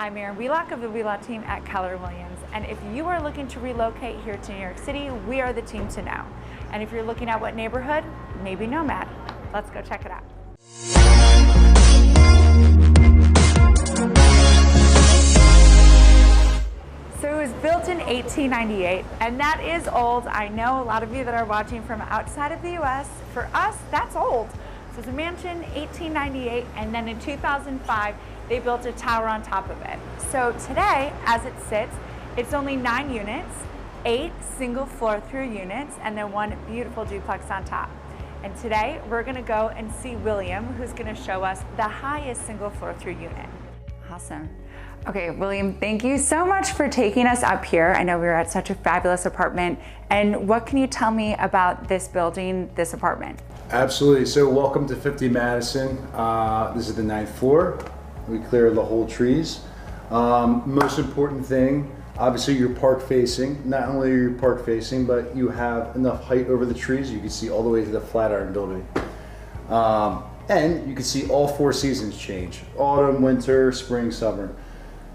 I'm Erin Wheelock of the Wheelock team at Keller Williams, and if you are looking to relocate here to New York City, we are the team to know. And if you're looking at what neighborhood, maybe NoMad. Let's go check it out. So it was built in 1898, and that is old. I know a lot of you that are watching from outside of the US. For us, that's old. So it's a mansion, 1898, and then in 2005, they built a tower on top of it. So today, as it sits, it's only 9 units, 8 single floor through units, and then 1 beautiful duplex on top. And today, we're gonna go and see William, who's gonna show us the highest single floor through unit. Awesome. Okay, William, thank you so much for taking us up here. I know we were at such a fabulous apartment. And what can you tell me about this building, this apartment? Absolutely. So welcome to 50 Madison. This is the 9th floor. We cleared the whole trees. Most important thing, obviously you're park facing. Not only are you park facing, but you have enough height over the trees. You can see all the way to the Flatiron building. And you can see all 4 seasons change. Autumn, winter, spring, summer.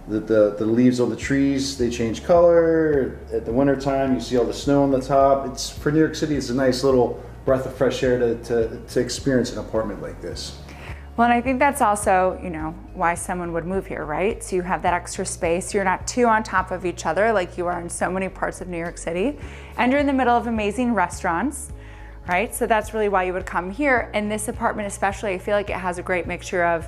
The leaves on the trees, they change color. At the winter time, you see all the snow on the top. It's for New York City, it's a nice little breath of fresh air to experience an apartment like this. Well, and I think that's also, why someone would move here, right? So you have that extra space. You're not too on top of each other like you are in so many parts of New York City. And you're in the middle of amazing restaurants, right? So that's really why you would come here. And this apartment especially, I feel like it has a great mixture of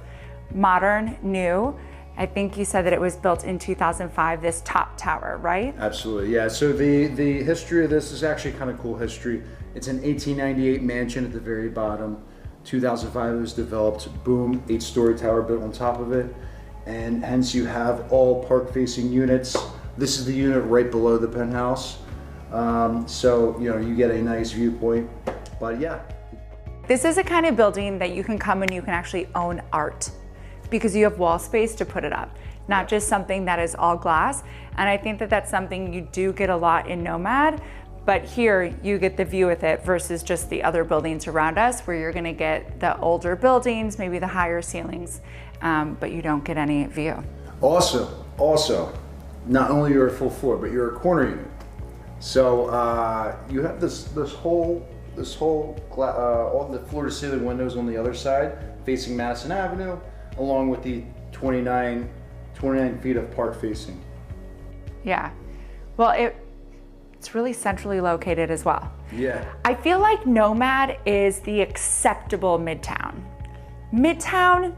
modern, new. I think you said that it was built in 2005, this top tower, right? Absolutely, yeah. So the history of this is actually kind of cool history. It's an 1898 mansion at the very bottom. 2005 it was developed, boom, 8-story tower built on top of it. And hence you have all park facing units. This is the unit right below the penthouse. So, you get a nice viewpoint, but yeah. This is a kind of building that you can come and you can actually own art because you have wall space to put it up, not just something that is all glass. And I think that that's something you do get a lot in NoMad, but here you get the view with it versus just the other buildings around us where you're gonna get the older buildings, maybe the higher ceilings, but you don't get any view. Also, not only you're a full floor, but you're a corner unit. So you have this whole all the floor to ceiling windows on the other side facing Madison Avenue, along with the 29 feet of park facing. Yeah, well, it's really centrally located as well. Yeah. I feel like NoMad is the acceptable Midtown. Midtown,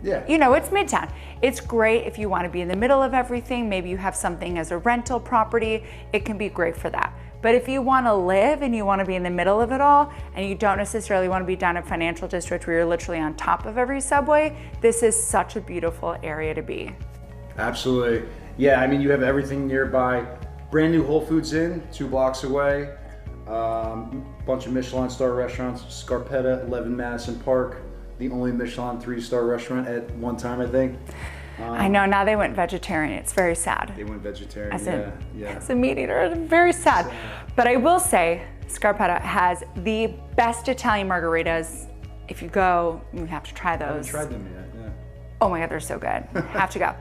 yeah. It's Midtown. It's great if you want to be in the middle of everything. Maybe you have something as a rental property. It can be great for that. But if you want to live and you want to be in the middle of it all, and you don't necessarily want to be down in Financial District where you're literally on top of every subway, this is such a beautiful area to be. Absolutely. Yeah, I mean, you have everything nearby. Brand new Whole Foods Inn, 2 blocks away. Bunch of Michelin star restaurants. Scarpetta, 11 Madison Park, the only Michelin 3-star restaurant at one time, I think. I know, now they went vegetarian. It's very sad. They went vegetarian, As a meat eater, very sad. But I will say, Scarpetta has the best Italian margaritas. If you go, you have to try those. I haven't tried them yet, yeah. Oh my God, they're so good. Have to go.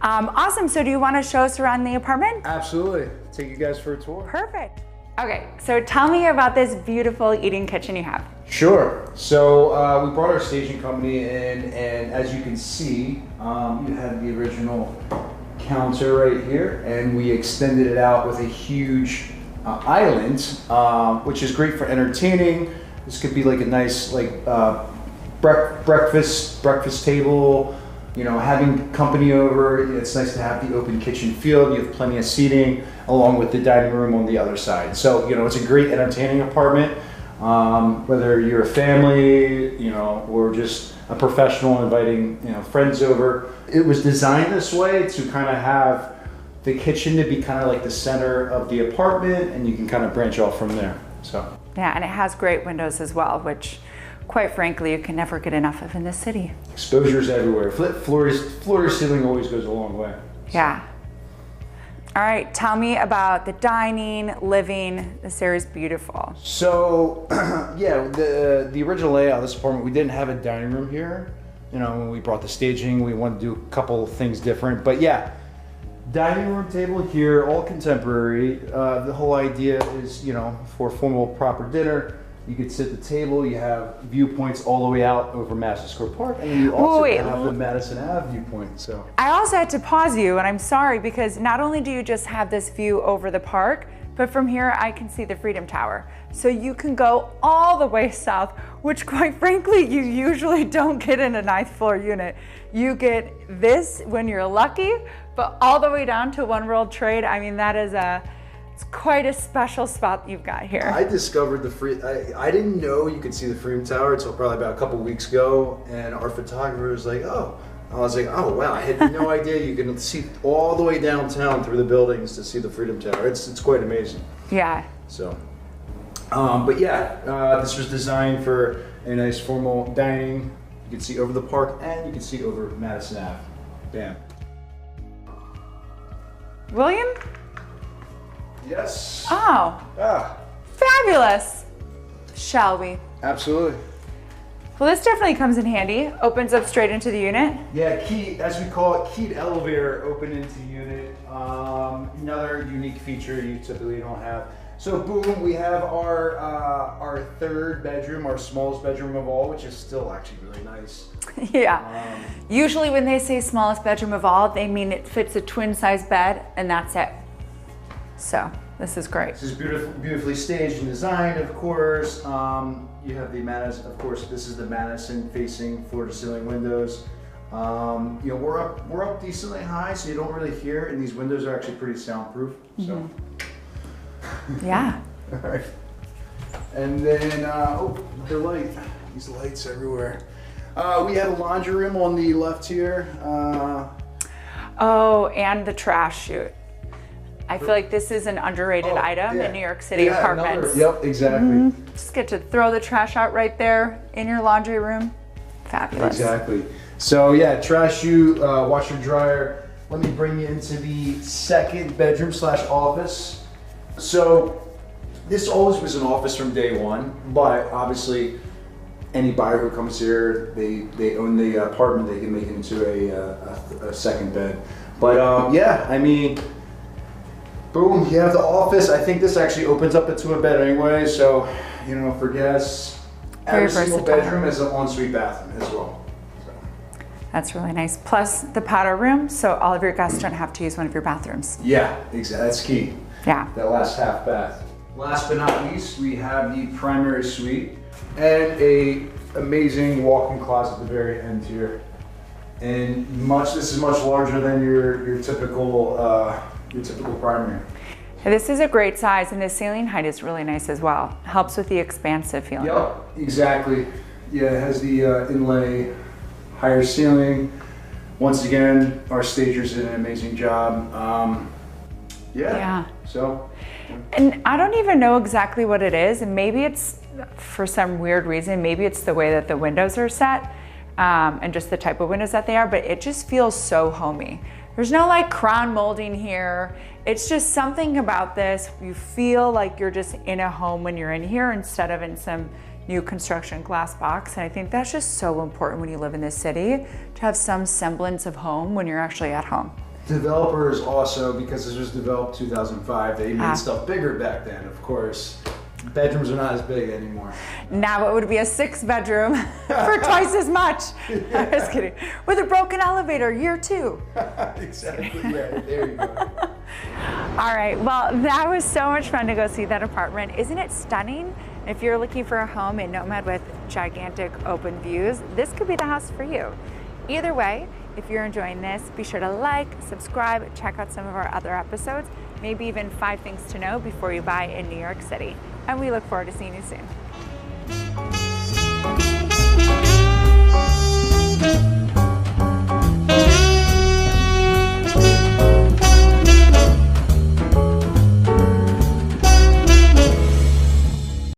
Awesome, so do you want to show us around the apartment? Absolutely, take you guys for a tour. Perfect. Okay, so tell me about this beautiful eating kitchen you have. Sure. So we brought our staging company in, and as you can see, you have the original counter right here, and we extended it out with a huge island, which is great for entertaining. This could be like a nice breakfast table. Having company over, it's nice to have the open kitchen field. You have plenty of seating along with the dining room on the other side. So, it's a great entertaining apartment. Whether you're a family, or just a professional inviting, friends over. It was designed this way to kind of have the kitchen to be kind of like the center of the apartment, and you can kind of branch off from there, so. Yeah, and it has great windows as well, which quite frankly, you can never get enough of in this city. Exposure's everywhere. Floor to ceiling always goes a long way. So. Yeah. All right, tell me about the dining, living. This area is beautiful. So, yeah, the original layout of this apartment, we didn't have a dining room here. you know, when we brought the staging, we wanted to do a couple of things different. But yeah, dining room table here, all contemporary. The whole idea is, you know, for a formal proper dinner, you could sit at the table, you have viewpoints all the way out over Madison Square Park, and you also have the Madison Ave viewpoint. So I also had to pause you, and I'm sorry, because not only do you just have this view over the park, but from here I can see the Freedom Tower. So you can go all the way south, which quite frankly, you usually don't get in a 9th floor unit. You get this when you're lucky, but all the way down to One World Trade, I mean, that is it's quite a special spot you've got here. I discovered I didn't know you could see the Freedom Tower until probably about a couple weeks ago, and our photographer was like, oh. I was like, oh wow, I had no idea you can see all the way downtown through the buildings to see the Freedom Tower. It's quite amazing. Yeah. So, but yeah, this was designed for a nice formal dining. You can see over the park, and you can see over Madison Ave. Bam. William? Yes. Oh. Ah. Fabulous. Shall we? Absolutely. Well, this definitely comes in handy. Opens up straight into the unit. Yeah, key, as we call it, keyed elevator open into unit. Another unique feature you typically don't have. So boom, we have our 3rd bedroom, our smallest bedroom of all, which is still actually really nice. Yeah. Usually when they say smallest bedroom of all, they mean it fits a twin size bed, and that's it. So this is great. This is beautifully staged and designed, of course. You have the Madison, of course, this is the Madison facing floor to ceiling windows. You know, we're up decently high, so you don't really hear, and these windows are actually pretty soundproof. So. Yeah. All right. And then, oh, the light. These lights everywhere. We have a laundry room on the left here. Oh, and the trash chute. I feel like this is an underrated item in New York City apartments. Yep, exactly. Just get to throw the trash out right there in your laundry room. Fabulous. Exactly. So yeah, trash chute, washer dryer. Let me bring you into the 2nd bedroom / office. So this always was an office from day one, but obviously any buyer who comes here, they own the apartment, they can make it into a 2nd bed. But yeah, I mean, boom, you have the office. I think this actually opens up into a bed anyway, so, you know, for guests, every single bedroom is an ensuite bathroom as well. So. That's really nice. Plus the powder room, so all of your guests don't have to use one of your bathrooms. Yeah, exactly. That's key. Yeah. That last half bath. Last but not least, we have the primary suite and a amazing walk-in closet at the very end here. And this is much larger than your typical primary. This is a great size, and the ceiling height is really nice as well. Helps with the expansive feeling. Yep, exactly. Yeah, it has the inlay, higher ceiling. Once again, our stagers did an amazing job. Yeah. So. And I don't even know exactly what it is, and maybe it's for some weird reason, maybe it's the way that the windows are set, and just the type of windows that they are, but it just feels so homey. There's no like crown molding here. It's just something about this. You feel like you're just in a home when you're in here instead of in some new construction glass box. And I think that's just so important when you live in this city, to have some semblance of home when you're actually at home. Developers also, because this was developed 2005, they made stuff bigger back then, of course. Bedrooms are not as big anymore. Now it would be a 6-bedroom for twice as much. Yeah. I'm just kidding. With a broken elevator, year 2. Exactly, yeah, there you go. All right, well, that was so much fun to go see that apartment. Isn't it stunning? If you're looking for a home in NoMad with gigantic open views, this could be the house for you. Either way, if you're enjoying this, be sure to like, subscribe, check out some of our other episodes, maybe even 5 things to know before you buy in New York City. And we look forward to seeing you soon.